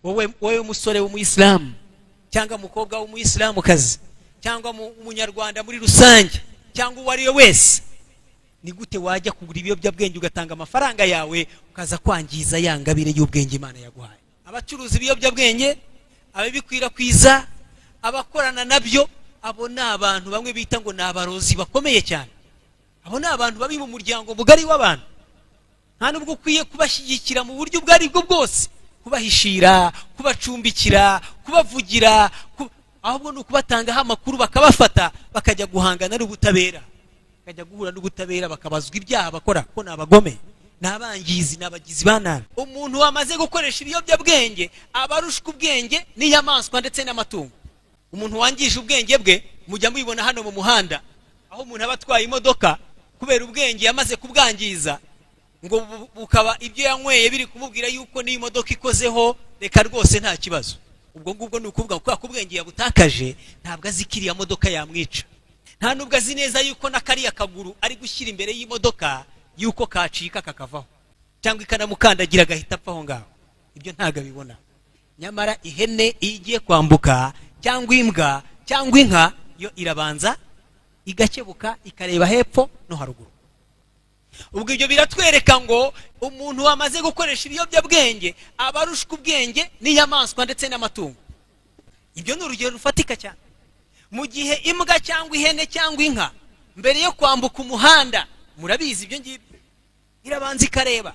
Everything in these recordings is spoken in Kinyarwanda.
wowe musore w'umuyisilamu cyangwa mukobwa w'umuyisilamu kazi cyangwa umunyarwanda muri rusange cyangwa uwariwe wese, ni gute wajya kugura ibiyobyabwenge ugatanga amafaranga yawe ukaza kwangiza ya ngabire y'ubwenge Imana yaguhaye? Abacuruza ibiyobyabwenge, ababikwirakwiza, abakorana nabyo, abo ni abantu bamwe bita ngo ni abarozi bakomeye cyane. Abo ni abantu babi mu muryango mugari w'abantu. Nta nubwo ukwiye kubashyigikira mu buryo ubwo ari bwo bwose, kubahishira, kubacumbikira, kubavugira, ahubwo ni ukubatangaho amakuru bakabafata bakajya guhangana n'ubutabera, bakajya guhura n'ubutabera bakabazwa ibyaha bakora ko ni abagome, ni abangizi, ni abagizi ba nabi. Umuntu wamaze gukoresha ibiyobyabwenge aba arushwa ubwenge n'inyamaswa ndetse n'amatungo. Umuntu wangije ubwenge bwe mujya mubibona hano mu muhanda, aho umuntu aba atwaye imodoka kubera ubwenge yamaze kubwangiza, ngo bukaba ibyo yanyweye biri kumubwira yuko niyo imodoka ikozeho reka rwose nta kibazo. Ubwo ngubwo ni ukuvuga ko ubwenge yabutakaje, ntabwo azi ko iriya modoka yamwica, nta nubwo azi neza yuko n'akariya kaguru ari gushyira imbere y'imodoka yuko kacika kakavaho, cyangwa ikanamukandagira agahita apfa aho ngaho. Ibyo ntabwo abibona. Nyamara ihene iyo igiye kwambuka, cyangwa imbwa cyangwa inka, yo irabanza igakebuka ikareba hepfo no haruguru. Ubwo ibyo biratwereka ngo umuntu wamaze gukoresha ibiyobyabwenge aba arushwa ubwenge n'inyamaswa ndetse n'amatungo. Ibyo ni urugero rufatika cyane. Mu gihe imbwa cyangwa ihene cyangwa inka mbere yo kwambuka umuhanda, murabizi ibyo ngibyo, irabanza ikareba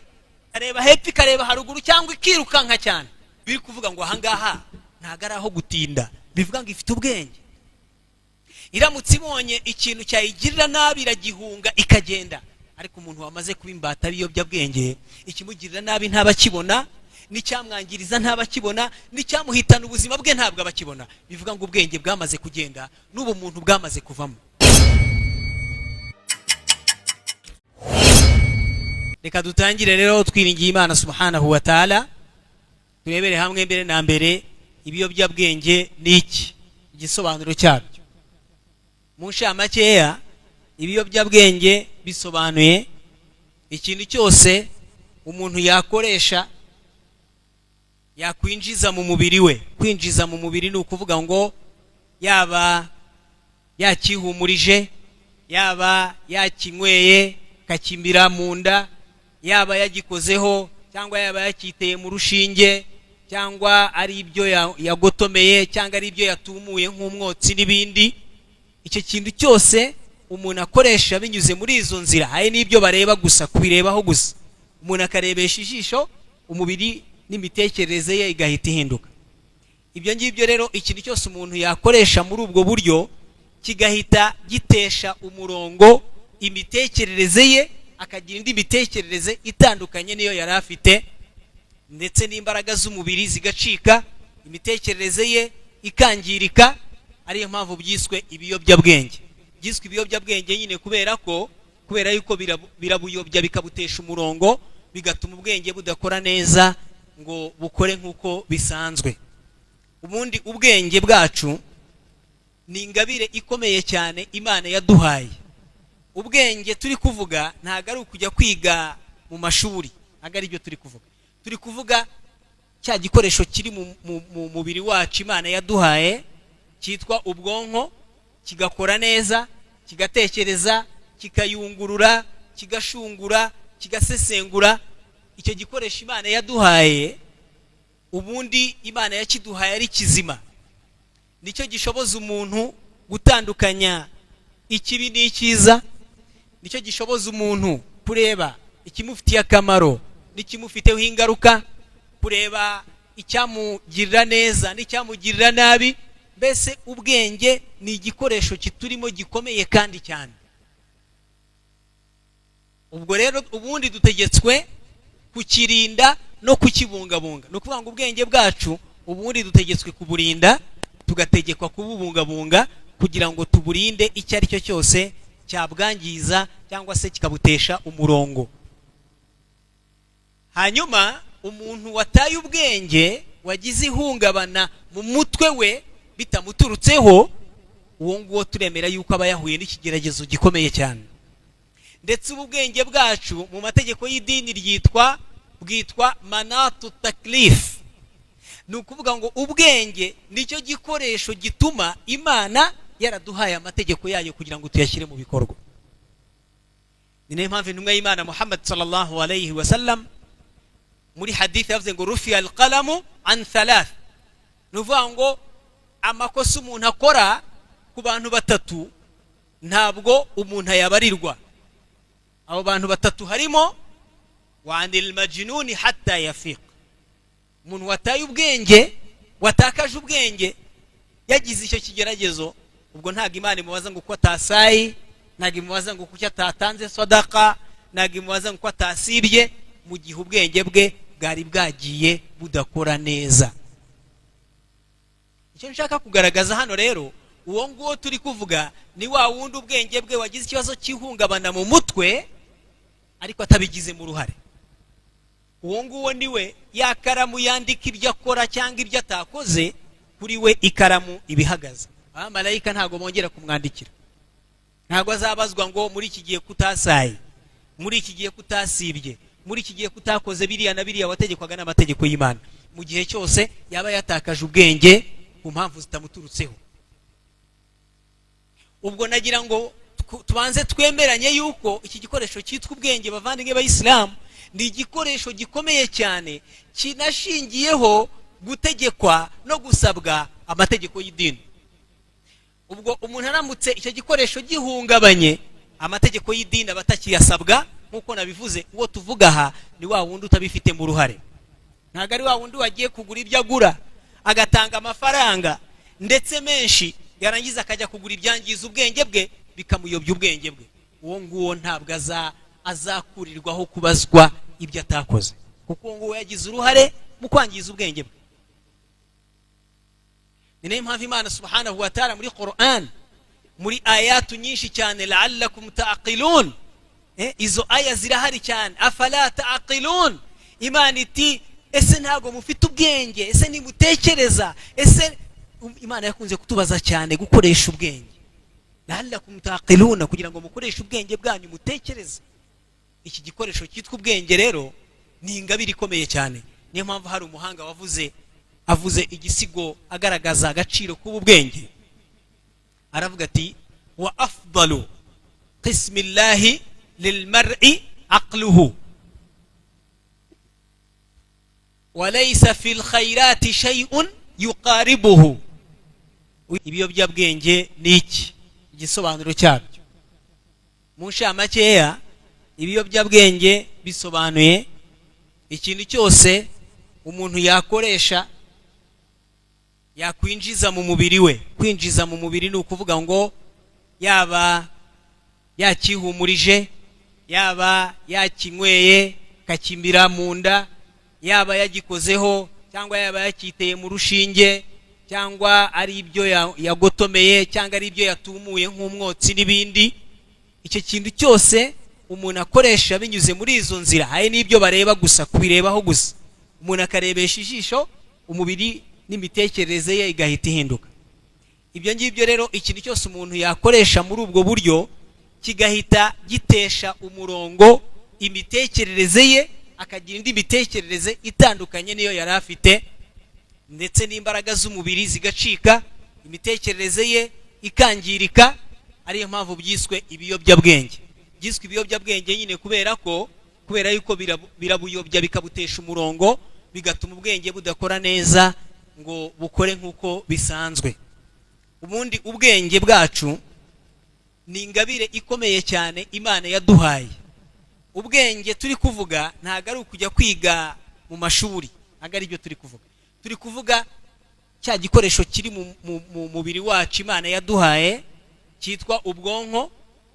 hepfo ikareba haruguru cyangwa ikirukanka cyane. Biri kuvuga ngo ahangaha ntago ari aho gutinda, bivuga ngo ifite ubwenge. Iramutse ibonye ikintu cyayigirira nabi iragihunga ikagenda. Ariko umuntu wamaze kuba imbata y'ibiyobyabwenge, ikimugirira nabi ntabakibona, n'icyamwangiriza ntabakibona, n'icyamuhitana ubuzima bwe ntabwo abakibona. Bivuga ngo ubwenge bwamaze kugenda, n'ubu muntu bwamaze kuvamo. Reka dutangire rero twiringiye Imana subhanahu wa ta'ala, turebere hamwe mbere na mbere ibiyobyabwenge n'iki, igisobanuro cyabyo. Mu nshamake, ibiyobyabwenge bisobanuye ikintu cyose umuntu yakoresha yakwinjiza mu mubiri we. Kwinjiza mu mubiri ni ukuvuga ngo yaba yakihumurije, yaba yakinyweye kakimbira mu nda, yaba yagikozeho, cyangwa yaba yakiteye mu rushinge, cyangwa ari ibyo yagotomeye, cyangwa ari ibyo yatumuye nk'umwotsi n'ibindi. Icyo kintu cyose umuntu akoresha binyuze muri izo nzira, hari n'ibyo bareba gusa, kubirebaho gusa. Umuntu akarebesha ijisho, umubiri n'imitekerereze ye igahita ihinduka. Ibyo ngibyo rero, ikintu cyose umuntu yakoresha muri ubwo buryo kigahita gitesha umurongo imitekerereze ye, akagira indi mitekerereze itandukanye niyo yari afite, ndetse n'imbaraga z'umubiri zigacika, imitekerereze ye ikangirika. Ariyo mpamvu byiswe ibiyobyabwenge. Byiswe ibiyobyabwenge nyine kubera yuko birabuyobya bikabutesha umurongo, bigatuma ubwenge budakora neza ngo bukore nk'uko bisanzwe. Ubundi ubwenge bwacu ni ingabire ikomeye cyane Imana yaduhaye. Ubwenge turi kuvuga ntago ari ukujya kwiga mu mashuri, ntago ari byo turi kuvuga. Turi kuvuga cya gikoresho kiri mu mubiri wacu Imana yaduhaye, cyitwa ubwonko, kigakora neza, kigatekereza, kikayungurura, kigashungura, kigasesengura. Icyo gikoresho Imana yaduhaye, ubundi Imana yakiduhaye ari kizima. Nicyo gishoboza umuntu gutandukanya ikibi n'icyiza, nicyo gishoboza umuntu kureba ikimufitiye akamaro n'ikimufiteho ingaruka, kureba icyamugirira neza n'icyamugirira nabi. Mbese ubwenge ni igikoresho kiturimo gikomeye kandi cyane. Ubwo rero ubundi dutegetswe kukirinda no kukibungabunga. Ni ukuvuga ngo ubwenge bwacu ubundi dutegetswe kuburinda, tugategekwa kububungabunga kugira ngo tuburinde icyo ari cyo cyose cyabwangiza cyangwa se kikabutesha umurongo. Hanyuma umuntu wataye ubwenge, wagize ihungabana mu mutwe we bitamuturutseho, uwo nguwo turemera yuko aba yahuye n'ikigeragezo gikomeye cyane. Ndetse ubwenge bwacu mu mategeko y'idini bwitwa manatu taklif. nukuvuga ngo ubwenge nicyo gikoresho gituma Imana yaraduhaye amategeko yayo kugira ngo tuyashyire mu bikorwa. Ni nayo mpamvu intumwa y'Imana Muhammad sallallahu alayhi wa sallam muri hadith yavuze ngo rufi al-qalamu an thalath, nuvuga ngo amakosa umuntu akora ku bantu batatu ntabwo umuntu yabarirwa. Abo bantu batatu harimo wa anil majnuni hatta yafiq, umuntu wataye ubwenge, watakaje ubwenge, yagize icyo kigeragezo, ubwo ntago Imana imubaza ngo ko atasayi, ntago imubaza ngo kuki atatanze sadaka, ntago imubaza ngo ko atasibye, mu gihe ubwenge bwe bwari bwagiye budakora neza. Icyo nshaka kugaragaza hano rero, uwo nguwo turi kuvuga ni wa wundi ubwenge bwe wagize ikibazo cy'ihungabana mu mutwe ariko atabigize mu ruhare. Uwo nguwo niwe yakaramu yandika ibyo akora cyangwa ibyo atakoze, kuri we ikaramu ibihagaze. Abamarayika ntago bongera kumwandikira, ntago azabazwa ngo muri iki gihe kutasaye, muri iki gihe kutasibye, muri iki gihe kutakoze biriya na biriya wategekwaga n'amategeko y'Imana. Mu gihe cyose yaba yatakaje ubwenge ku mpamvu zitamuturutseho. Ubwo nagira ngo tubanze twemeranye yuko iki gikoresho cyitwa ubwenge, bavandimwe b'Abayisilamu, ni igikoresho gikomeye cyane kinashingiyeho gutegekwa no gusabwa amategeko y'idini. Ubwo umuntu aramutse icyo gikoresho gihungabanye, amategeko y'idini abatakiyasabwa, nkuko nabivuze, uwo tuvuga aha ni wa wundi utabifite mu ruhare. Ntago ari wa wundi wagiye kugura ibyo agura agatanga amafaranga ndetse menshi, yarangiza akajya kugura ibyangiza ubwenge bwe bikamuyobya ubwenge bwe. Uwo nguwo ntabwo azakurirwaho kubazwa ibyo atakoze, kuko uwo nguwo yagize uruhare mu kwangiza ubwenge bwe. Ni nayo mpamvu Imana subhanahu wa ta'ala muri Qur'an, muri ayatu nyinshi cyane, la'allakum ta'qilun, izo aya zirahari cyane, afala ta'qilun, Imana iti ese ntago mufite ubwenge, ese nimutekereza, ese Imana yakunze kutubaza cyane gukoresha ubwenge. La'allakum ta'qiluna, kugira ngo mukoreshe ubwenge bwanyu mutekereze. Iki gikoresho cyitwa ubwenge rero ni ingabire ikomeye cyane. Niyo mpamvu hari umuhanga avuze igisigo agaragaza agaciro k'ubwenge, aravuga ati wa afdalu qismillahi lilmar'i aqluhu wa laysa fil khairati shay'un yuqaribuhu. Ibiyobyabwenge ni iki? Igisobanuro cyabyo mu nshamake, ibiyobyabwenge bisobanuye ikintu cyose umuntu yakoresha yakwinjiza mu mubiri we. Kwinjiza mu mubiri ni ukuvuga ngo yaba yakihumurije, yaba yakinyweye kakimbira mu nda, yaba yagikozeho, cyangwa yaba yakiteye mu rushinge, cyangwa ari ibyo yagotomeye, cyangwa ari ibyo yatumuye nk'umwotsi n'ibindi. Icyo kintu cyose umuntu akoresha binyuze muri izo nzira, hari n'ibyo bareba gusa, kubirebaho gusa, umuntu akarebesha ijisho, umubiri n'imitekerereze ye igahita ihinduka. Ibyo ngibyo rero, ikintu cyose umuntu yakoresha muri ubwo buryo kigahita gitesha umurongo imitekerereze ye, akagira indi mitekerereze itandukanye niyo yari afite, ndetse n'imbaraga z'umubiri zigacika, imitekerereze ye ikangirika. Ariyo mpamvu byiswe ibiyobyabwenge. Byiswe ibiyobyabwenge nyine kubera yuko birabuyobya bikabutesha umurongo, bigatuma ubwenge budakora neza ngo bukore nk'uko bisanzwe. Ubundi ubwenge bwacu ni ingabire ikomeye cyane Imana yaduhaye. Ubwenge turi kuvuga ntago ari ukujya kwiga mu mashuri, ntago ari byo turi kuvuga. Turi kuvuga cya gikoresho kiri mu mubiri wacu Imana yaduhaye, cyitwa ubwonko,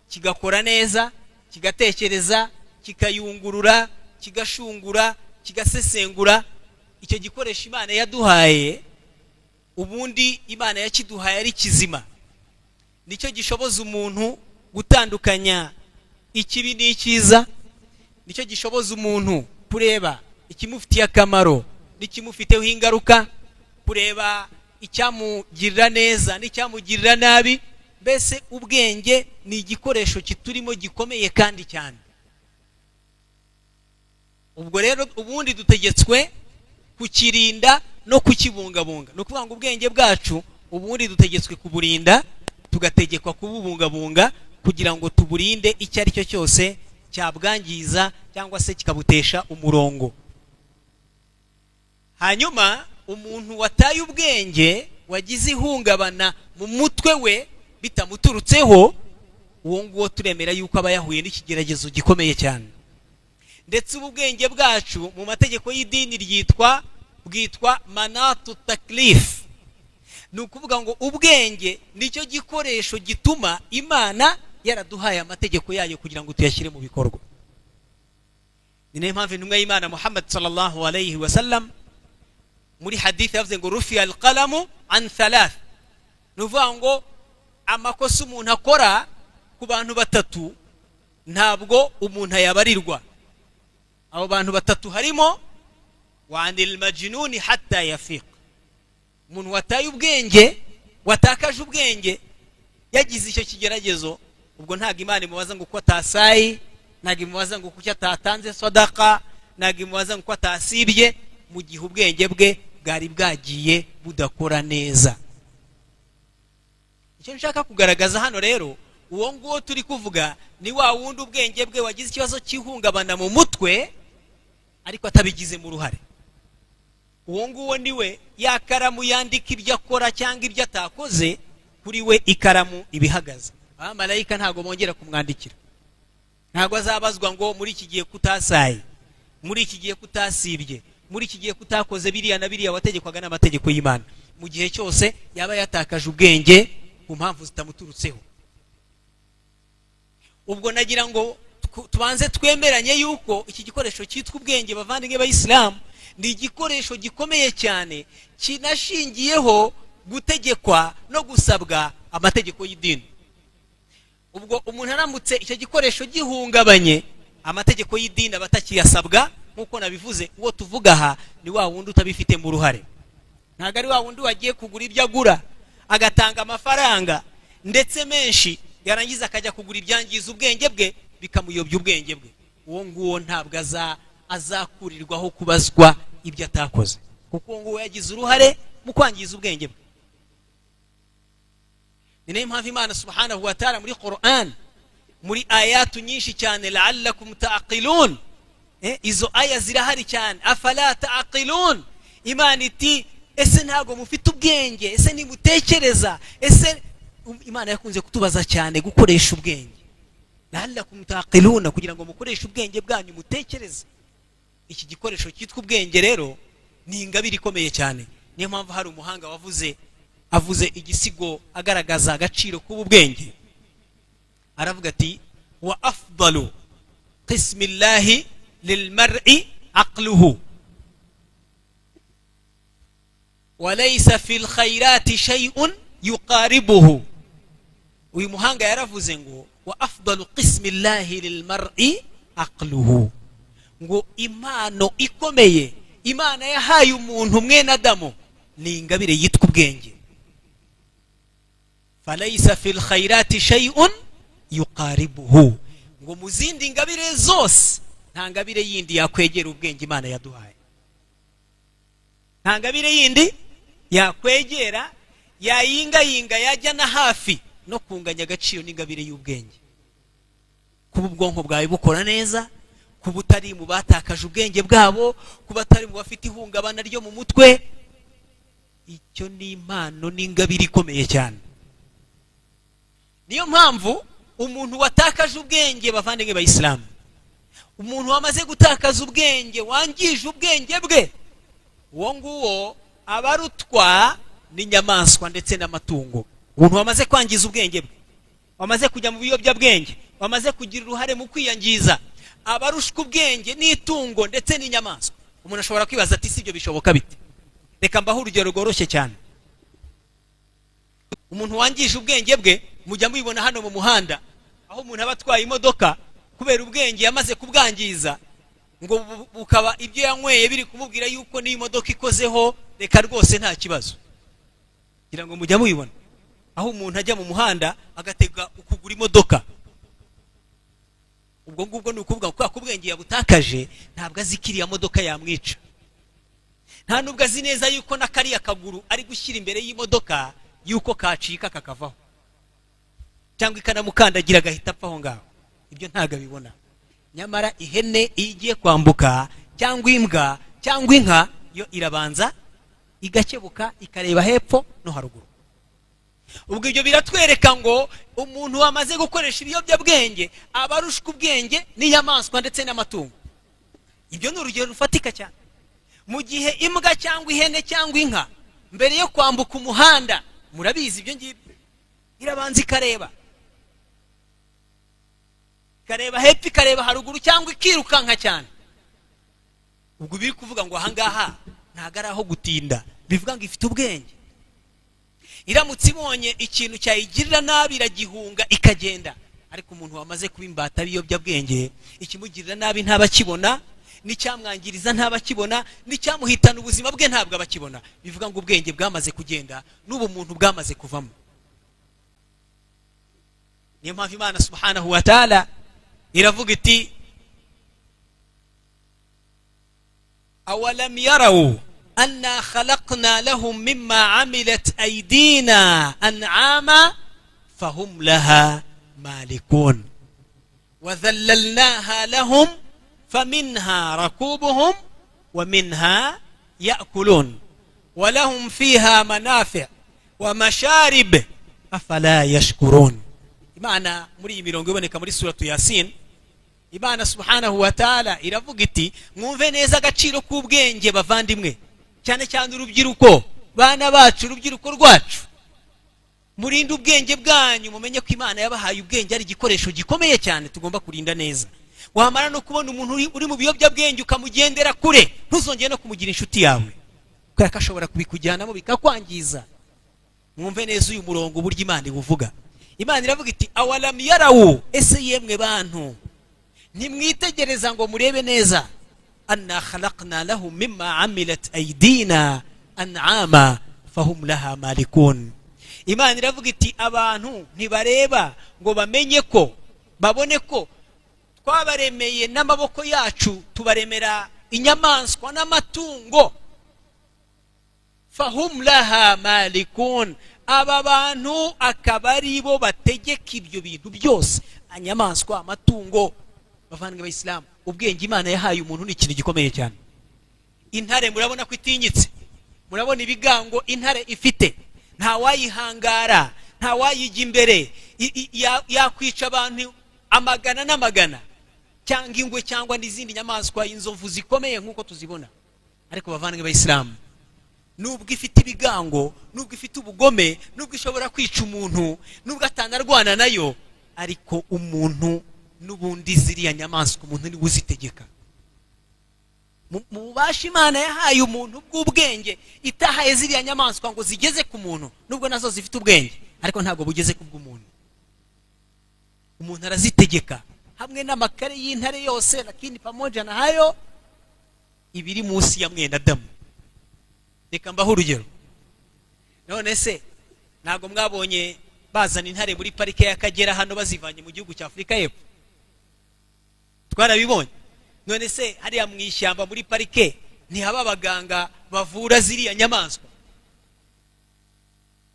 kigakora neza, kigatekereza, kikayungurura, kigashungura, kigasesengura. Icyo gikoresho Imana yaduhaye, ubundi Imana yakiduhaye ari kizima, nicyo gishoboza umuntu gutandukanya ikibi n'icyiza, nicyo gishoboza umuntu kureba ikimufitiye akamaro n'ikimufiteho ingaruka, kureba icyamugirira neza n'icyamugirira nabi. Mbese ubwenge ni igikoresho kiturimo gikomeye kandi cyane. Ubwo rero ubundi dutegetswe kukirinda no kukibungabunga. No kuvuga ngo ubwenge bwacu ubundi dutegetswe kuburinda, tugategekwa kububungabunga kugira ngo tuburinde icyo ari cyo cyose cyabwangiza cyangwa se kikabutesha umurongo. Hanyuma umuntu wataye ubwenge, wagize ihungabana mu mutwe we bitamuturutseho, uwo nguwo turemera yuko aba yahuye n'ikigeragezo gikomeye cyane. Ndetse ubwenge bwacu mu mategeko y'idini bwitwa manatu taklif. Ni ukuvuga ngo ubwenge nicyo gikoresho gituma Imana yaraduhaye amategeko yayo kugira ngo tuyashyire mu bikorwa. Ni nayo mpamvu intumwa y'Imana Muhammad sallallahu alayhi wa sallam muri hadith yavuze ngo rufi al-qalamu an thalath. Nuvuga ngo amakosa umuntu akora ku bantu batatu ntabwo umuntu yabarirwa. Abo bantu batatu harimo wa anil majnuni hatta yafiq. Umuntu wataye ubwenge, watakaje ubwenge, yagize icyo kigeragezo, ubwo ntago Imana imubaza ngo ko atasayi, ntago imubaza ngo kuki atatanze sadaka, ntago imubaza ngo ko atasibye, mu gihe ubwenge bwe bwari bwagiye budakora neza. Icyo nshaka kugaragaza hano rero, uwo nguwo turi kuvuga ni wa wundi ubwenge bwe wagize ikibazo cy'ihungabana mu mutwe ariko atabigize mu ruhare. Uwo nguwo niwe ya karamu yandika ibyo akora cyangwa ibyo atakoze, kuri we ikaramu ibihagaze. Abamarayika ntago bongera kumwandikira, ntago azabazwa ngo muri iki gihe kutasaye, muri iki gihe kutasibye, muri iki gihe kutakoze biriya na biriya wategekwaga n'amategeko y'Imana. Mu gihe cyose yaba yatakaje ubwenge ku mpamvu zitamuturutseho. Ubwo nagira ngo tubanze twemeranye yuko iki gikoresho cyitwa ubwenge, bavandimwe b'Islam, ni igikoresho gikomeye cyane kinashingiyeho gutegekwa no gusabwa amategeko y'idini. Ubwo umuntu aramutse icyo gikoresho gihungabanye, amategeko y'idini abatakiyasabwa, nkuko nabivuze, uwo tuvuga aha ni wa wundi utabifite mu ruhare. Ntago ari wa wundi wagiye kugura ibyo agura agatanga amafaranga ndetse menshi, yarangiza akajya kugura ibyangiza ubwenge bwe bikamuyobya ubwenge bwe. Uwo nguwo ntabwo azakurirwaho kubazwa ibyo atakoze, kuko uwo nguwo yagize uruhare mu kwangiza ubwenge bwe. Ni nayo mpamvu Imana subhanahu wa ta'ala muri Qur'an, muri ayatu nyinshi cyane, la'allakum ta'qilun, izo aya zirahari cyane, afala ta'qilun. Imana iti ese ntago mufite ubwenge, ese nimutekereza, ese Imana yakunze kutubaza cyane gukoresha ubwenge. La'allakum ta'qiluna, kugira ngo mukoreshe ubwenge bwanyu mutekereze. Iki gikoresho cyitwa ubwenge rero ni ingabire ikomeye cyane. Niyo mpamvu hari umuhanga avuze igisigo agaragaza agaciro k'ubwenge. Aravuga ati wa afdalu qismillahi lilmar'i aqluhu wa laysa fil khairati shay'un yuqaribuhu. Uyu muhanga yaravuze ngo wa afdalu qismillahi lilmar'i aqluhu, ngo impano ikomeye Imana yahaye umuntu mwene Adamu ni ingabire yitwa ubwenge. Falaysa fil khairati shay'un yuqaribuhu, ngo mu zindi ngabire zose nta ngabire yindi yakwegera ubwenge Imana yaduhaye. Nta ngabire yindi yakwegera, yayingayinga, yajya na hafi no kunganya agaciro n'ingabire y'ubwenge. Kuba ubwonko bwawe bukora neza, kuba utari mu batakaje ubwenge bwabo, kuba atari mu bafite ihungabana ryo mu mutwe, icyo ni impano n'ingabire ikomeye cyane. Niyo mpamvu umuntu watakaje ubwenge, bavandimwe b'Islam, umuntu wamaze gutakaza ubwenge, wangije ubwenge bwe, uwo nguwo abarutwa n'inyamaswa ndetse n'amatungo. Umuntu wamaze kwangiza ubwenge bwe, wamaze kujya mu biyobyabwenge, wamaze kugira uruhare mu kwiyangiza, abarushwa ubwenge n'itungo ndetse n'inyamaswa. Umuntu ashobora kwibaza ati sibyo bishoboka bite? Reka mbaho urugero rworoshye cyane. Umuntu wangije ubwenge bwe mujya mubibona hano mu muhanda, aho umuntu aba atwaye imodoka kubera ubwenge yamaze kubwangiza, ngo bukaba ibyo yanyweye biri kumubwira yuko ni imodoka ikozeho, reka rwose nta kibazo. Kugira ngo mujya mubibona aho umuntu ajya mu muhanda agatega ukugura imodoka, ubwo ngubwo ni ukuvuga ko ubwenge yabutakaje, ntabwo azikiriya modoka yamwica. nta nubwo azi neza yuko nakariya kaguru ari gushyira imbere y'imodoka yuko kacika kakavaho, cyangwa ikanamukandagira agahita apfa aho ngaho. Ibyo ntago abibona. Nyamara ihene igiye kwambuka, cyangwa imbwa cyangwa inka, yo irabanza igakebuka ikareba hepfo no haruguru. Ubwo ibyo biratwereka ngo umuntu wamaze gukoresha ibiyobyabwenge abarushwa ubwenge n'inyamaswa ndetse n'amatungo. Ibyo ni urugero rufatika cyane. Mu gihe imbwa cyangwa ihene cyangwa inka mbere yo kwambuka umuhanda, murabizi ibyo ngibyo, irabanza ikareba hepfo ikareba haruguru, cyangwa ikirukanka cyane. Ubwo biri kuvuga ngo ahangaha ntago ari aho gutinda, bivuga ngo ifite ubwenge. Iramutse ibonye ikintu cyayigirira nabi iragihunga ikagenda. Ariko umuntu wamaze kuba imbata y'ibiyobyabwenge, ikimugirira nabi ntabakibona, n'icyamwangiriza ntabakibona, n'icyamuhitana ubuzima bwe ntabwo abakibona. Bivuga ngo ubwenge bwamaze kugenda, n'ubu muntu bwamaze kuvamo. Niyo mpamvu Imana subhanahu wa ta'ala iravuga iti awalam yaraw anna khalaqna lahum mimma amilat aydina an'ama fahum laha malikun wa dhallalnaha lahum faminha rakubuhum wa minha ya'kulun wa lahum fiha manafi' wa masharib afala yashkurun. Imana muri iyi mirongo iboneka muri suratu Yasin, Imana subhanahu wa ta'ala iravuga iti mwumve neza agaciro k'ubwenge bavandimwe, cyane cyane urubyiruko, bana bacu, urubyiruko rwacu. Murinde ubwenge bwanyu, mumenye ko Imana yabahaye ubwenge ari igikoresho gikomeye cyane tugomba kurinda neza. Wamara no kubona umuntu uri mu biyobyabwenge ukamugendera kure, ntuzongere no kumugira inshuti yawe, kuko yakashobora kubikujyanamo bikakwangiza. Mwumve neza uyu murongo burya Imana ibuvuga. Imana iravuga iti awalam yaraw, ese yemwe bantu ntimwitegereza ngo murebe neza, anna khalaqna lahum mimma amilat aydina an'ama fahum laha malikun. Imana iravuga iti abantu ntibareba ngo bamenye ko, babone ko twabaremeye n'amaboko yacu, tubaremera inyamaswa n'amatungo, fahum laha malikun. Aba bantu akaba ari bo bategeka ibyo bintu byose, inyamaswa, amatungo. Bavandimwe b'Abayisilamu, ubwenge Imana yahaye umuntu ni ikintu gikomeye cyane. Intare murabona ko itinyitse, murabona ibigango intare ifite, nta wayihangara, nta wayijya imbere, yakwica abantu amagana n'amagana, cyangwa ingwe cyangwa n'izindi nyamaswa, inzovu zikomeye nk'uko tuzibona. Ariko bavandimwe b'Abayisilamu, nubwo ifite ibigango, nubwo ifite ubugome, nubwo ishobora kwica umuntu, nubwo atanarwana nayo, ariko umuntu n'ubundi ziriya nyamaswa umuntu ni uzitegeka. Mu bubasha Imana yahaye umuntu bw'ubwenge, itahaye ziriya nyamaswa ngo zigeze ku muntu, nubwo nazo zifite ubwenge, ariko ntabwo bugeze ku bw'umuntu. Umuntu arazitegeka hamwe n'amakare y'intare yose, lakini pamoja na hayo ibiri munsi ya mwene Adamu. Reka mbaho urugero. None se ntago mwabonye bazana intare muri parike y'Akagera hano bazivanye mu gihugu cya Afurika y'Epfo? Twarabibonye. None se hariya mu ishyamba muri parike ntihaba abaganga bavura ziriya nyamaswa?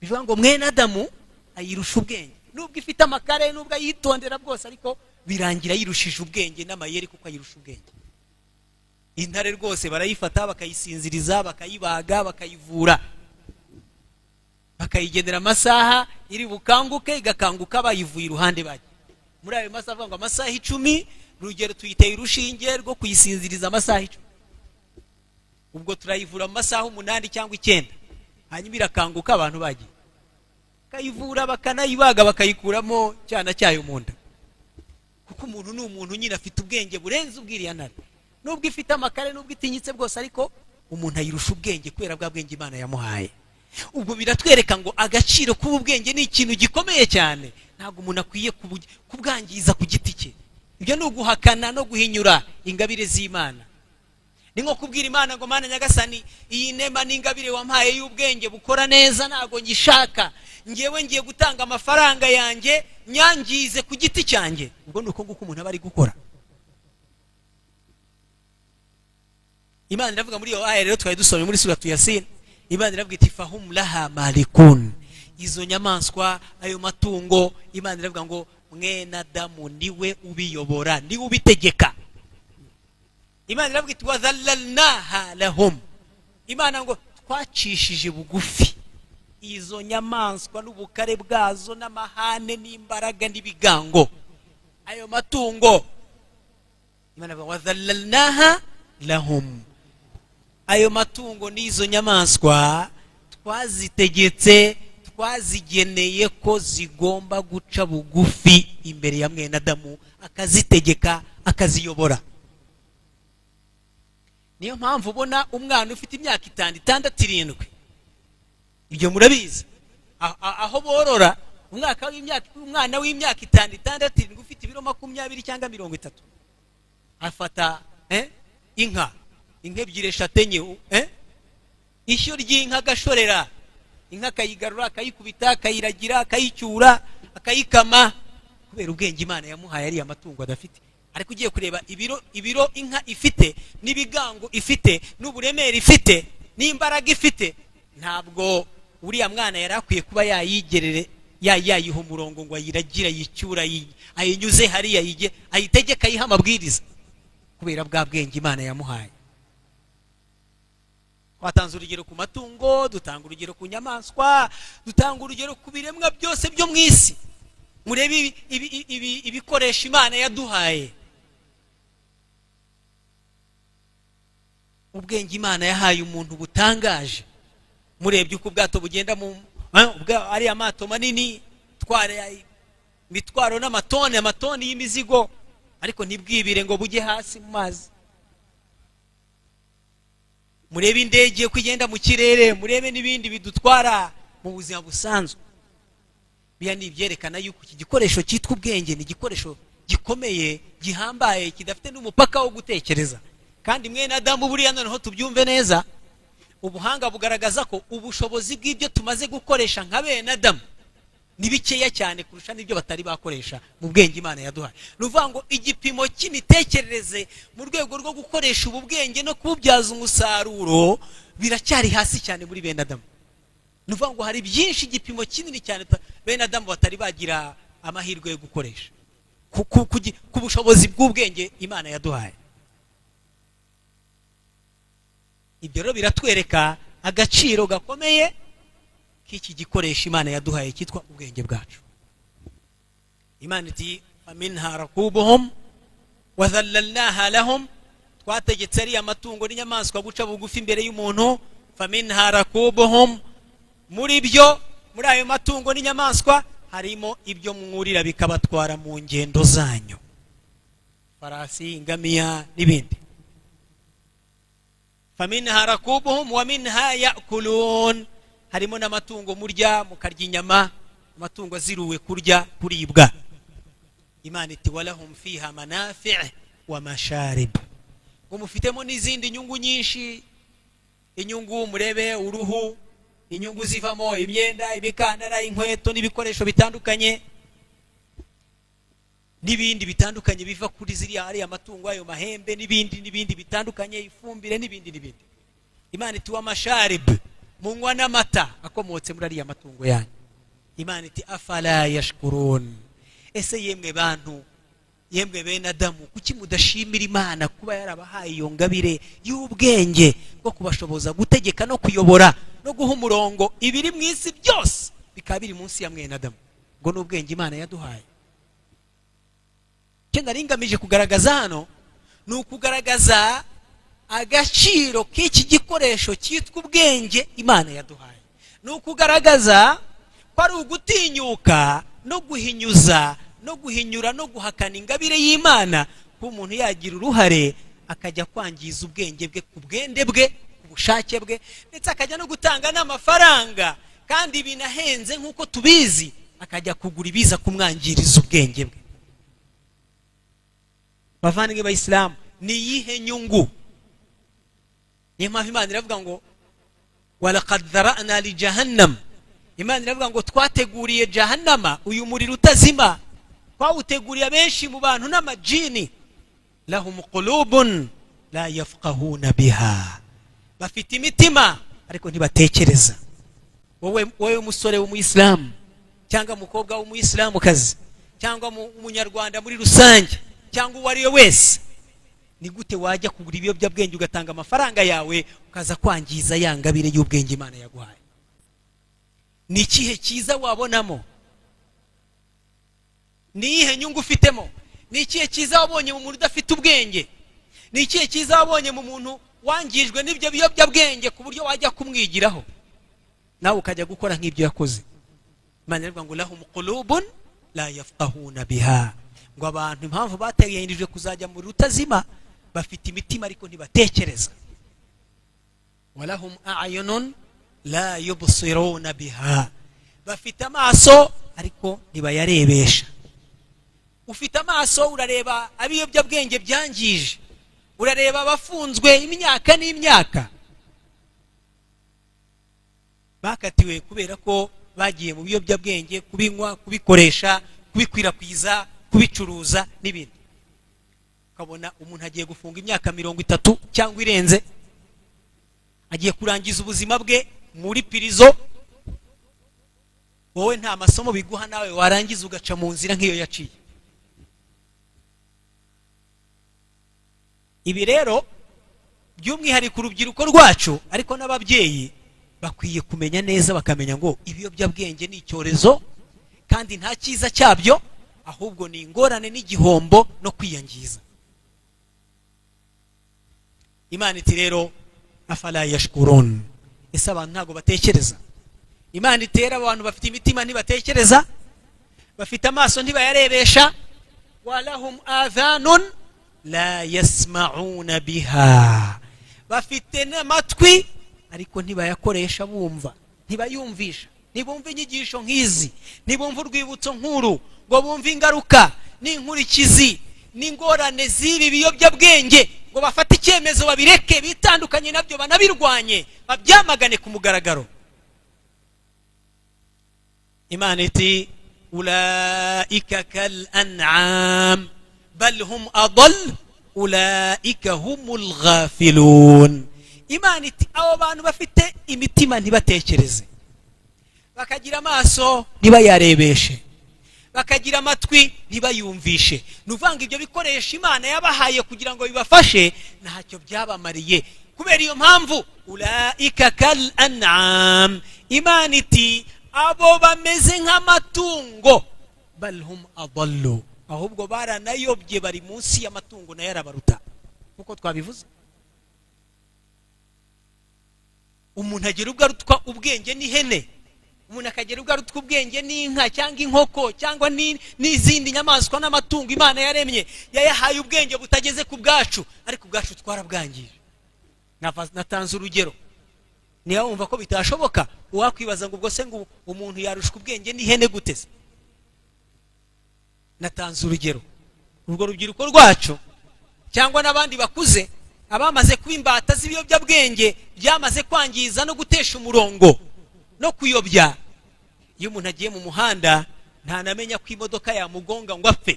Bivuga ngo mwene Adamu ayirusha ubwenge, nubwo ifite amakare, nubwo ayitondera bwose, ariko birangira yirushije ubwenge n'amayeri kuko ayirusha ubwenge. Intare rwose barayifata bakayisinziriza, bakayibaga, bakayivura, bakayigendera amasaha, iri bukanguke igakanguka bayivuye iruhande bajye. Muri ayo masaha avuga ngo amasaha 10, urugero tuyiteye urushinge rwo kuyisinziriza amasaha 10. Ubwo turayivura amasaha 8 cyangwa 9, hanyuma irakanguka abantu bagiye, kayivura bakanayibaga bakayikuramo cyana cyayo mu nda. Kuko umuntu ni umuntu nyine afite ubwenge burenze ubwiriya ntare, nubwo ifite amakare, nubwo itinyitse bwose, ariko umuntu ayirusha ubwenge kubera bwa bwenge Imana yamuhaye. Ubwo biratwereka ngo agaciro k'ubwenge ni ikintu gikomeye cyane, ntabwo umuntu akwiye kubwangiza ku giti cye. Ibyo ni uguhakana no guhinyura ingabire z'Imana. Ni nko kubwira Imana ngo Mana Nyagasani, iyi nema n'ingabire wampaye y'ubwenge bukora neza ntago ngishaka, ngewe ngiye gutanga amafaranga yanjye nyangize ku giti cyanjye. Ubwo nuko nguko umuntu aba ari gukora. Imana iravuga muri iyo aya rero twari dusomye muri suratu Yasin, Imana iravuga iti fahum laha malikun, izo nyamaswa ayo matungo Imana iravuga ngo mwene Adamu niwe ubiyobora, niwe ubitegeka. Imana iravuga iti wadhallalnaha lahum, Imana ngo twacishije bugufi izo nyamaswa n'ubukare bwazo n'amahane n'imbaraga n'ibigango, ayo matungo. Imana iravuga wadhallalnaha lahum, ayo matungo n'izo nyamaswa twazitegetse, twazigeneye ko zigomba guca bugufi imbere ya mwene Adamu, akazitegeka akaziyobora. Niyo mpamvu ubona umwana ufite imyaka 5, 6, 7, ibyo murabizi, aho borora umwana w'imyaka 5, 6, 7 ufite ibiro 20 cyangwa 30, afata inka ebyiri eshatu enye, ishyo ry'inka agashorera inka, akayigarura akayikubita akayiragira akayicyura akayikama, kubera ubwenge Imana yamuhaye ari amatungo adafite. Ariko ugiye kureba ibiro inka ifite n'ibigango ifite n'uburemere ifite n'imbaraga ifite, ntabwo uriya mwana yarakwiye kuba yayigerere yayiha umurongo ngo ayiragira yicyura ayinyuze hariya ayitegeka ayiha amabwiriza, kubera bwa bwenge Imana yamuhaye. Twatanze urugero ku matungo, dutanga urugero ku nyamaswa, dutanga urugero ku biremwa byose byo mu isi. Murebe ibikoresha Imana yaduhaye, ubwenge Imana yahaye umuntu butangaje. Murebye uko ubwato bugenda ari amato manini twara imitwaro n'amatoni y'imizigo, ariko ntibwibire ngo bujye hasi mu mazi. Murebe indege kugenda mu kirere, murebe n'ibindi bidutwara mu buzima busanzwe. Biya ni byerekana yuko iki gikoresho cyitwa ubwenge ni igikoresho gikomeye, gihambaye, kidafite n'umupaka wo gutekereza. Kandi mwene Adamu buriya noneho tubyumve neza, ubuhanga bugaragaza ko ubushobozi bw'ibyo tumaze gukoresha nka bene Adamu ni bikeya cyane kurusha n'ibyo batari bakoresha mu bwenge Imana yaduhaye. Nuvuga ngo igipimo cy'imitekerereze mu rwego rwo gukoresha ubu bwenge no kububyaza umusaruro biracyari hasi cyane muri bene Adamu. Nuvuga ngo hari byinshi, igipimo kinini cyane bene Adamu batari bagira amahirwe yo gukoresha ku bushobozi bw'ubwenge Imana yaduhaye. Ibyo rero biratwereka agaciro gakomeye k'iki gikoresho Imana yaduhaye cyitwa ubwenge bwacu. Imana iti faminha rakubuhum wadhallalnaha lahum, twategetse ari amatungo n'inyamaswa guca bugufi imbere y'umuntu. Faminha rakubuhum, muri ayo matungo n'inyamaswa harimo ibyo mwurira bikabatwara mu ngendo zanyu, farasi, ingamiya n'ibindi. Faminha rakubuhum wa minha yakulun, harimo n'amatungo murya mukarya inyama, amatungo aziruwe kuribwa. Imana iti walahum fiha manafi' wa masharib, ngo mufitemo n'izindi nyungu nyinshi. Inyungu murebe uruhu, inyungu zivamo imyenda, ibikandara, inkweto n'ibikoresho bitandukanye, n'ibindi bitandukanye biva kuri ziriya ari amatungo, ayo mahembe n'ibindi bitandukanye, ifumbire n'ibindi. Imana iti wa masharib, munywa n'amata akomotse muri ariya matungo yanyu. Imana iti afala yashkurun, ese yemwe bantu, yemwe bene Adamu, kuki mudashimira Imana kuba yarabahaye iyo ngabire y'ubwenge bwo kubashoboza gutegeka no kuyobora no guha umurongo ibiri mu isi byose bikaba biri munsi ya mwene Adamu? Ngo n'ubwenge Imana yaduhaye. Kenda ringamije kugaragaza hano ni ukugaragaza agaciro k'iki gikoresho cyitwa ubwenge Imana yaduhaye. Ni ukugaragaza ko ari ugutinyuka no guhinyuza no guhinyura no guhakana ingabire y'Imana, ko umuntu yagira uruhare akajya kwangiza ubwenge bwe ku bwende bwe, ku bushake bwe, ndetse akajya no gutanga n'amafaranga kandi binahenze nk'uko tubizi, akajya kugura ibiza kumwangiriza ubwenge bwe. Bavandimwe b'Abayisilamu, ni iyihe nyungu? Niyo mpamvu Imana iravuga ngo walaqad dhara'na li jahannam, Imana iravuga ngo twateguriye jahannama, uyu muriro utazima twawuteguriye benshi mu bantu n'amajini. Lahum qulubun la yafqahuna biha, bafite imitima ariko ntibatekereza. wowe musore w'umuyisilamu cyangwa umukobwa w'umuyisilamukazi cyangwa umunyarwanda muri rusange cyangwa uwo ari we wese, ni gute wajya kugura ibiyobyabwenge ugatanga amafaranga yawe ukaza kwangiza ya ngabire y'ubwenge Imana yaguhaye? Ni ikihe cyiza wabonamo? Ni iyihe nyungu ufitemo? Ni ikihe cyiza wabonye mu muntu udafite ubwenge? Ni ikihe cyiza wabonye mu muntu wangijwe n'ibyo biyobyabwenge ku buryo wajya kumwigiraho nawe ukajya gukora nk'ibyo yakoze? Imana iravuga ngo lahum qulubun la yafqahuna biha, ngo abantu impamvu bategereje kuzajya mu rutazima bafite imitima ariko ntibatekereza. Walahum a'yunun la yubsiruna biha, bafite amaso ariko ntibayarebesha. Ufite amaso urareba abiyobyabwenge byangije, urareba abafunzwe imyaka n'imyaka bakatiwe kubera ko bagiye mu biyobyabwenge, kubinywa, kubikoresha, kubikwirakwiza, kubicuruza n'ibindi. Ukabona umuntu agiye gufunga imyaka 30 cyangwa irenze, agiye kurangiza ubuzima bwe muri pirizo. Wowe nta masomo biguha, nawe warangiza ugaca mu nzira nk'iyo yaciye. Ibi rero by'umwihariko urubyiruko rwacu ariko n'ababyeyi bakwiye kumenya neza, bakamenya ngo ibiyobyabwenge ni icyorezo kandi nta cyiza cyabyo, ahubwo ni ingorane n'igihombo no kwiyangiza. Imana iti rero afala yashkurun, ese abantu ntago batekereza? Imana itera abantu bafite imitima ntibatekereza, bafite amaso ntibayarebesha. Walahum adhanun la yasma'una biha, bafite n'amatwi ariko ntibayakoresha bumva, ntibayumvisha, ntibumva inyigisho nk'izi, ntibumva urwibutso nkuru ngo bumve ingaruka n'inkurikizi n'ingorane z'ibi biyobyabwenge, ngo bafate icyemezo babireke, bitandukanye nabyo, banabirwanye, babyamagane ku mugaragaro. Imana iti ulaika kal an'am bal hum adall ulaika humul ghafilun. Imana iti abo bantu bafite imitima ntibatekereze, bakagira amaso ntibayarebeshe, bakagira amatwi ntibayumvishe, nuvanga ibyo bikoresha Imana yabahaye kugira ngo bibafashe ntacyo byabamariye. Kubera iyo mpamvu ulaika kal an'am, Imana iti abo bameze nk'amatungo, bal hum adallu, ahubwo baranayobye, bari munsi y'amatungo nayo arabaruta, kuko twabivuze. Umuntu agira ubwo arutwa ubwenge n'ihene, umuntu akagira ubwo arutwa ubwenge n'inka cyangwa inkoko cyangwa n'izindi nyamaswa n'amatungo Imana yaremye, yayahaye ubwenge butageze ku bwacu, ariko ubwacu twarabwangije. Natanze urugero, niyo wumva ko bitashoboka, wakwibaza ngo ubwo se ngo umuntu yarushwa ubwenge n'ihene gute? Natanze urugero, urwo rubyiruko rwacu cyangwa n'abandi bakuze abamaze kuba imbata z'ibiyobyabwenge, byamaze kwangiza no gutesha umurongo no kuyobya. Iyo umuntu agiye mu muhanda ntanamenya ko imodoka yamugonga ngo apfe,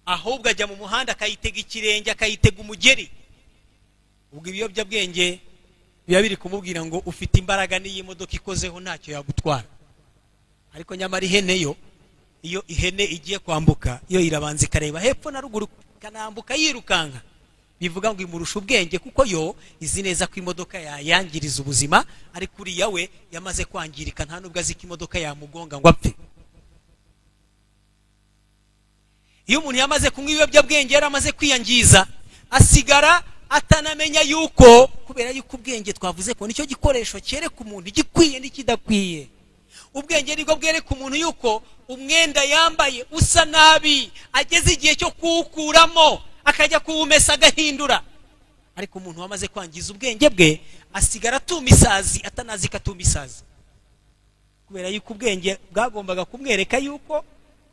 ahubwo ajya mu muhanda akayitega ikirenge, akayitega umugeri. Ubwo ibiyobyabwenge biba biri kumubwira ngo ufite imbaraga, n'iyi modoka ikozeho ntacyo yagutwara. Ariko nyamara ihene yo, iyo ihene igiye kwambuka, iyo irabanza ikareba hepfo na ruguru, kanambuka yirukanka, bivuga ngo imurusha ubwenge, kuko yo izi neza ko imodoka yayangiriza ubuzima, ariko uriya we yamaze kwangirika, nta nubwo azi ko imodoka yamugonga ngo apfe. Iyo umuntu yamaze kunywa ibiyobyabwenge, yaramaze kwiyangiza, asigara atanamenya yuko, kubera yuko ubwenge twavuze ko nicyo gikoresho cyereka umuntu igikwiye n'ikidakwiye. Ubwenge nibwo bwereka umuntu yuko umwenda yambaye usa nabi, ageze igihe cyo kuwukuramo akajya kuwumesa agahindura. Ariko umuntu wamaze kwangiza ubwenge bwe asigara atuma isazi, atanazi ko atuma isazi, kubera yuko ubwenge bwagombaga kumwereka yuko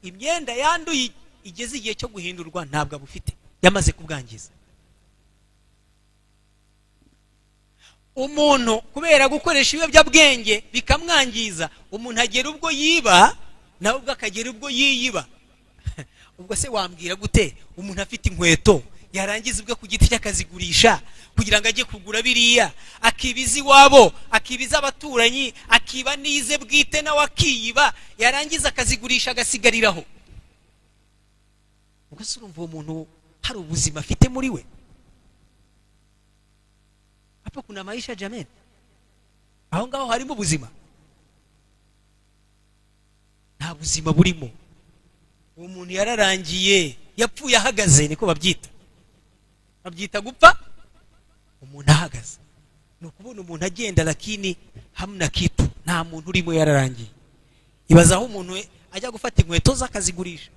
imyenda yanduye igeze igihe cyo guhindurwa ntabwo abufite, yamaze kubwangiza. Umuntu kubera gukoresha ibiyobyabwenge bikamwangiza, umuntu agera ubwo yiba, nawe ubwo akagera ubwo yiyiba. Ubwo se wambwira gute umuntu afite inkweto yarangiza ubwo ku giti cy'akazigurisha kugira ngo ajye kugura biriya, akibiza iwabo, akibiza abaturanyi, akiba nize bwite nawe akiyiba, yarangiza akazigurisha agasigariraho. ubwo se urumva uwo muntu hari ubuzima afite muri we? hapo kuna maisha jamani? aho ngaho harimo ubuzima? nta buzima burimo. uwo muntu yararangiye, yapfuye ahagaze, niko babyita gupfa umuntu ahagaze. ni ukubona umuntu agenda lakini hamna kitu, nta muntu urimo, yararangiye. ibaza aho umuntu ajya gufata inkweto z'akazigurisha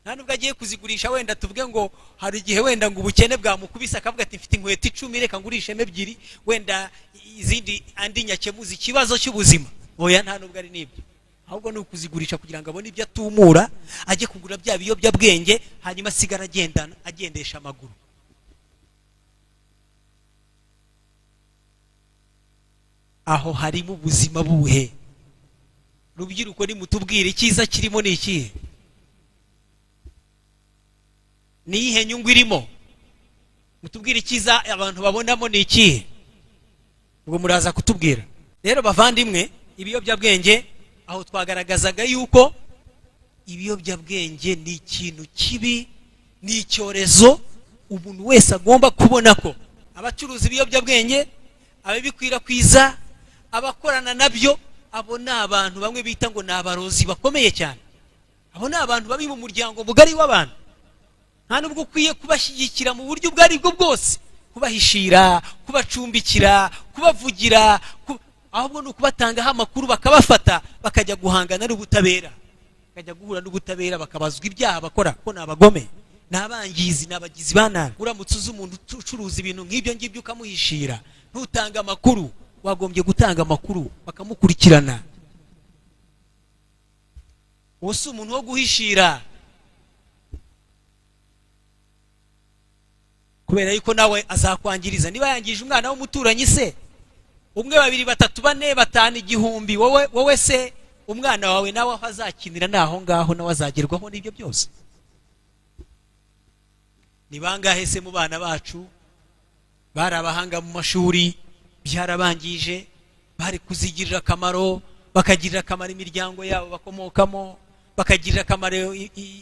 nta nubwo agiye kuzigurisha, wenda tuvuge ngo hari igihe wenda ngo ubukene bwamukubise akavuga ati mfite inkweto 10 reka ngurishemo 2, wenda izindi andi nyakemuza ikibazo cy'ubuzima. oya, nta nubwo ari nibyo, ahubwo ni ukuzigurisha kugira ngo abone ibyo atumura, ajye kugura bya biyobyabwenge, hanyuma asigara agendesha amaguru. aho harimo ubuzima buhe? rubyiruko nimutubwire icyiza kirimo ni ikihe? ni iyihe nyungu irimo? mutubwire icyiza abantu babonamo ni ikihe? ubwo muraza kutubwira. rero bavandimwe, ibiyobyabwenge aho twagaragazaga yuko ibiyobyabwenge ni ikintu kibi, ni icyorezo umuntu wese agomba kubona ko abacuruza ibiyobyabwenge, ababikwirakwiza, abakorana nabyo, abo ni abantu bamwe bita ngo ni abarozi bakomeye cyane. abo ni abantu babi mu muryango mugari w'abantu. nta nubwo ukwiye kubashyigikira mu buryo ubwo ari bwo bwose, kubahishira, kubacumbikira, kubavugira, ahubwo ni ukubatangaho amakuru, bakabafata bakajya guhangana n'ubutabera, bakajya guhura n'ubutabera, bakabazwa ibyaha bakora ko ni abagome, ni abangizi, ni abagizi ba nabi. uramutse uzi umuntu ucuruza ibintu nk'ibyo ngibyo ukamuhishira, ntutanga amakuru, wagombye gutanga amakuru bakamukurikirana. uwo si umuntu wo guhishira, kubera yuko nawe azakwangiriza. niba yangije umwana w'umuturanyi se, 1 2 3 4 5 igihumbi, wowe se umwana wawe nawe aho azakinira naho ngaho, nawe azagerwaho n'ibyo byose. ni bangahe se mu bana bacu bari abahanga mu mashuri, byarabangije, bari kuzigirira akamaro, bakagirira akamaro imiryango yabo bakomokamo, bakagirira akamaro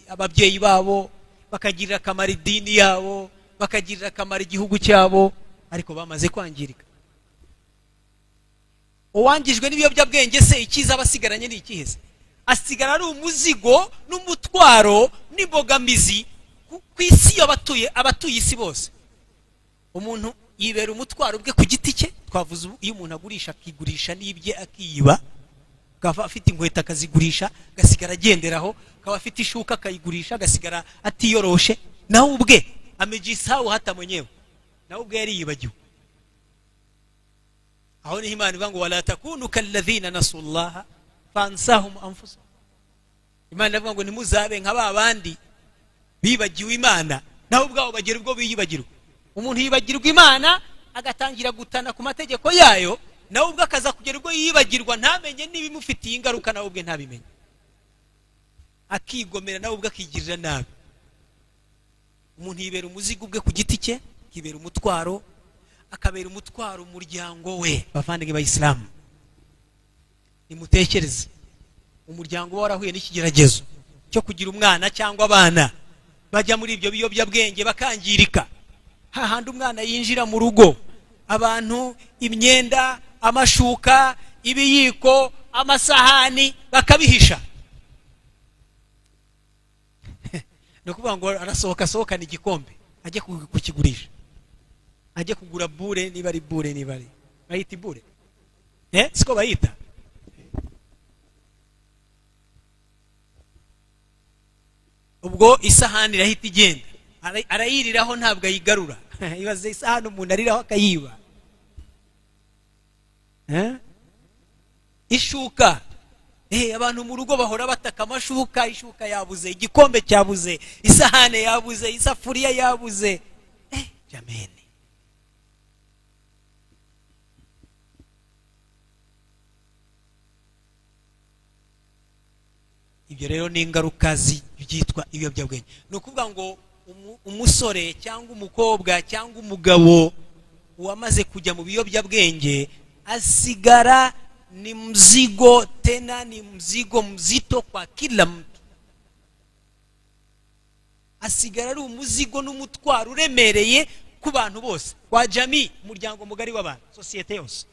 ababyeyi babo, bakagirira akamaro idini yabo, bakagirira akamaro igihugu cyabo, ariko bamaze kwangirika. uwangijwe n'ibiyobyabwenge se, icyiza abasigaranye ni ikihe se? asigara ari umuzigo n'umutwaro n'imbogamizi ku isi abatuye isi bose. umuntu yibera umutwaro bwe ku giti cye. twavuze iyo umuntu agurisha, akigurisha n'ibye, akiyiba, akaba afite inkweto akazigurisha, agasigara agenderaho, akaba afite ishuka akayigurisha, agasigara atiyoroshe, nawe ubwe amejisahau hata mwenyewe, nawe ubwe yari yibagiwe. aho ni Imana ivuga ngo wala takunu kalladhina nasullaha fansahum anfusahum. Imana ivuga ngo nimuzabe nka babandi bibagiwe Imana, nawe ubwabo bagera ubwo biyibagirwa. umuntu yibagirwa Imana agatangira gutana ku mategeko yayo, nawe ubwo akaza kugera ubwo yibagirwa, ntamenye n'ibimufitiye ingaruka, nawe ubwe ntabimenye, akigomera, nawe ubwo akigirira nabi. umuntu yibera umuzigo ubwe ku giti cye, kibera umutwaro, akabera umutwaro umuryango we. bavandimwe b'Abayisilamu, nimutekereze, umuryango warahuye n'ikigeragezo cyo kugira umwana cyangwa abana bajya muri ibyo biyobyabwenge bakangirika. hahandi umwana yinjira mu rugo, abantu imyenda, amashuka, ibiyiko, amasahani bakabihisha. no kuvuga ngo asohokana igikombe ajye kukigurisha, ajye kugura bure, niba ari bure, niba ari bayita bure, siko bayita. ubwo isahani irahita igenda, arayiriraho, ntabwo ayigarura. ibaze isahani umuntu ariraho akayiba. ishuka, abantu mu rugo bahora bataka amashuka, ishuka yabuze, igikombe cyabuze, isahane yabuze, isafuriya yabuze. jameni, ibyo rero ni ingaruka byitwa ibiyobyabwenge. ni ukuvuga ngo umusore cyangwa umukobwa cyangwa umugabo wamaze kujya mu biyobyabwenge asigara ni mzigo, tena ni mzigo mzito kwa kila mtu. Asigara ari umuzigo n'umutwaro uremereye ku bantu bose, kwa jamii, umuryango mugari w'abantu, societe yose.